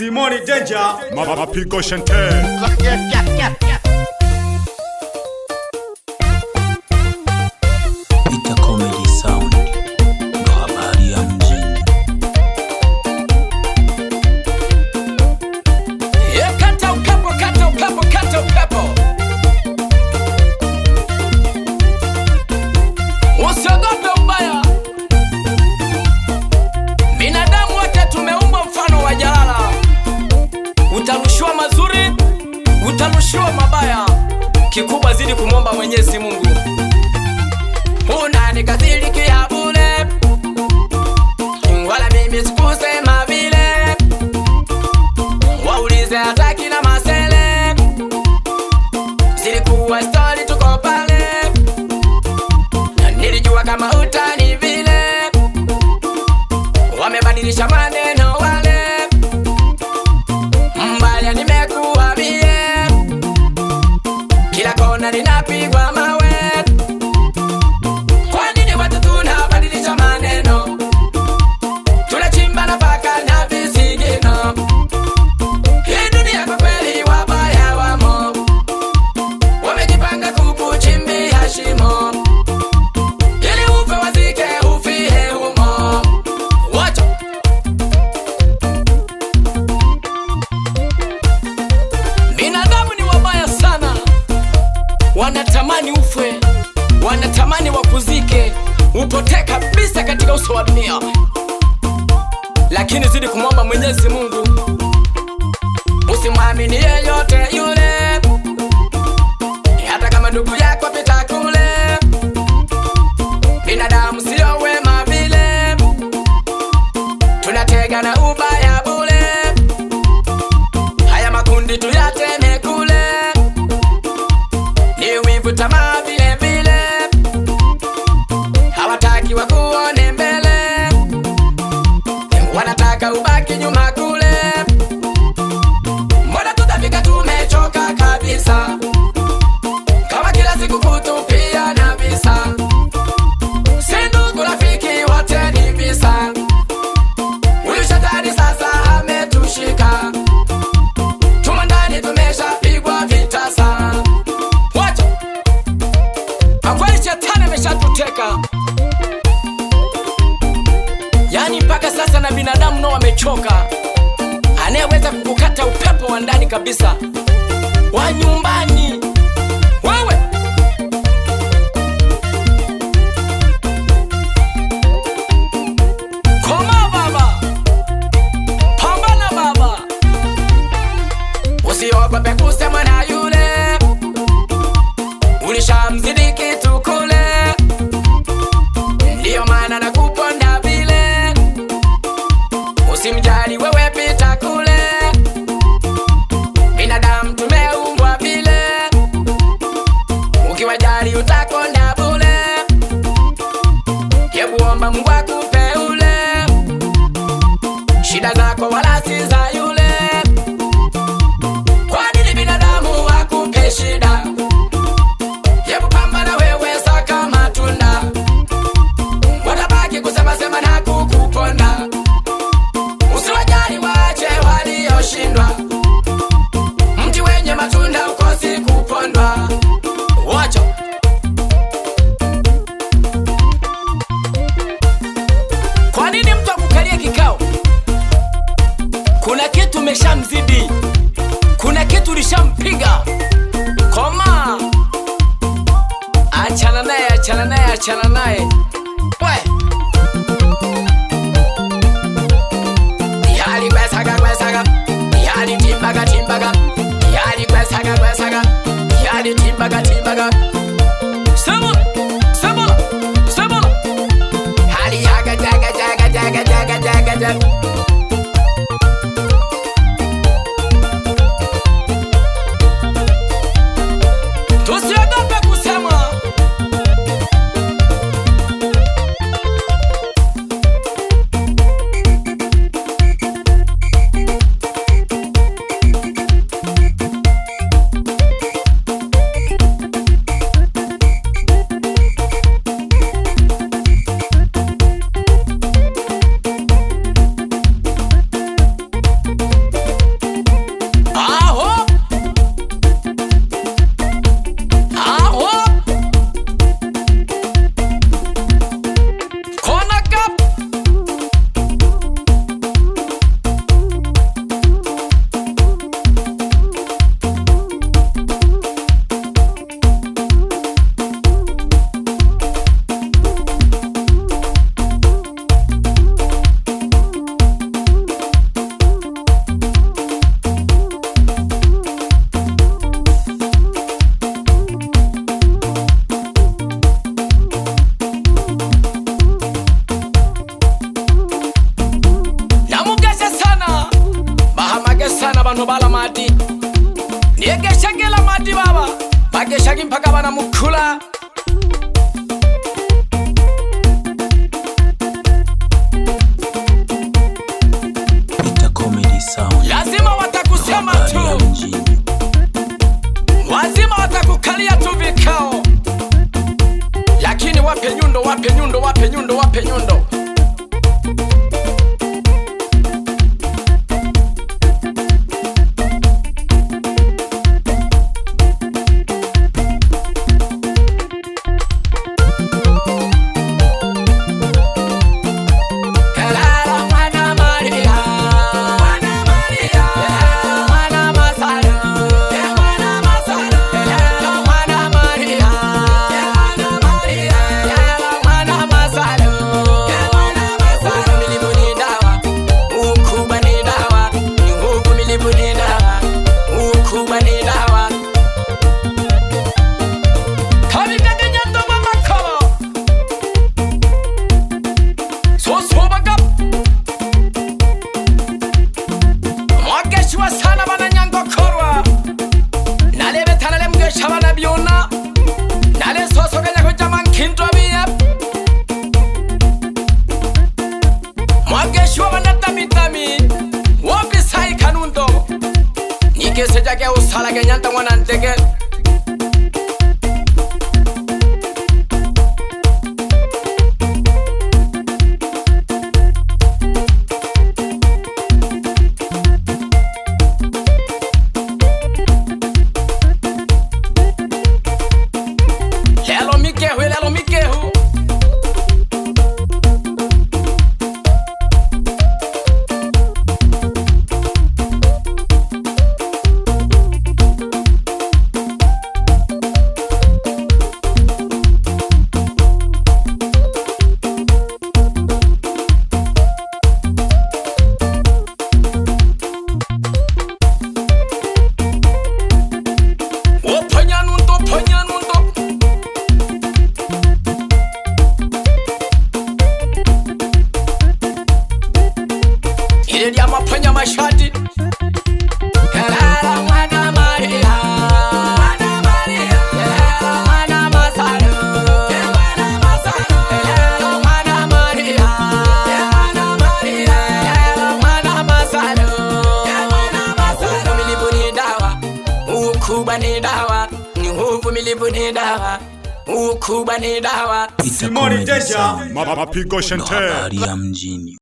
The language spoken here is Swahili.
Simoni Danger, Mapigo Chantel. Ita Comedy Sound, ndo habari ya mjini. Kata upepo, kata upepo, kata upepo. Usiogope ubaya. Binadamu wote tumeumbwa mfano wa jalala. Utarushiwa mazuri, utarushiwa mabaya. Kikubwa zidi kumwomba Mwenyezi Mungu. Unanikasirikia bure, wala mimi sikusema vile. Waulize hata kina Masele, zilikuwa story tuko pale. Nilijua kama utani vile, wamebadilisha maneno wale. Mbaya nimekuwa mie, kila kona ninapigwa mawe. Kwa nini watu tunabadilisha maneno? Tunachimba nafaka na visigino. Hii dunia kwa kweli wabaya wamo, wamejipanga kukuchimbia shimo, ili ufe wazike ufie humo. Wacha binadamu ni wabaya sana, wanatamani ufe, wanatamani wakuzike, upotee kabisa katika uso wa dunia. Lakini zidi kumwomba Mwenyezi Mungu, usimwamini yeyote yule, hata kama ndugu yako pita kule. Binadamu sio wema vile, tunatega na ubaya bure. Haya makundi tuyateme kule, ni wivu tamaa vile vile. Hawataki wakuone mbele, wanataka ubaki nyuma kule. Mbona tutafika tumechoka kabisa, kama kila siku kutupia na visa. Si ndugu rafiki wote ni visa, huyu shetani sasa ametushika. Tumo ndani tumeshapigwa vitasa. Wacha akweli shetani ameshatuteka, yani mpaka sasa na binadamu nao wamechoka. Anayeweza kukukata upepo wa ndani kabisa wa nyumbani wewe. Koma baba, pambana baba, usiogope kusema na yule, ulishamzidi kitu kule. Ndiyo maana nakuponda vile, usimjali wewe pita kule. Binadamu tumeumbwa vile, ukiwajali utakonda bule. Hebuomba Mungu akupe ule, shida zako wala si za yule. Kwa nini binadamu wakupe shida? Hebu pambana wewe saka matunda, watabaki kusema sema na kukuponda. Usiwajali waache walioshindwa, mti wenye matunda ukosi kupondwa. Wacha kwa nini mtu akukalia kikao? Kuna kitu umeshamzidi, kuna kitu ulishampiga. Koma, achana naye, achana naye, achana naye. Yali kwesaga kwesaga, yali timbaga timbaga, yali kwesaga kwesaga, yali timbaga timbaga. Sema, sema, sema. Hali yaga jaga jaga jaga jaga jaga jaga. Tusiogope kusema, abantu balamati niyegeshagela mati baba bageshagi mpaka banamukula. Lazima watakusema tu, lazima watakukalia tu vikao, lakini wape nyundo, wape nyundo, wape nyundo, wape nyundo. Nikese jake usala ke nyanta mwana nteke. Lelo mikehu, lelo mikehu. Ile mapanya mashati kalala mwana Maria, mwana Maria, mwana Masalo, mwana Masalo, mwana Maria, mwana Maria, mwana Masalo, mwana Masalo. Milibu ni dawa, ukuba ni dawa, ni huvu milibu ni dawa, ukuba ni dawa. Simoni Deja, Mapigo Shante. Habari ya mjini.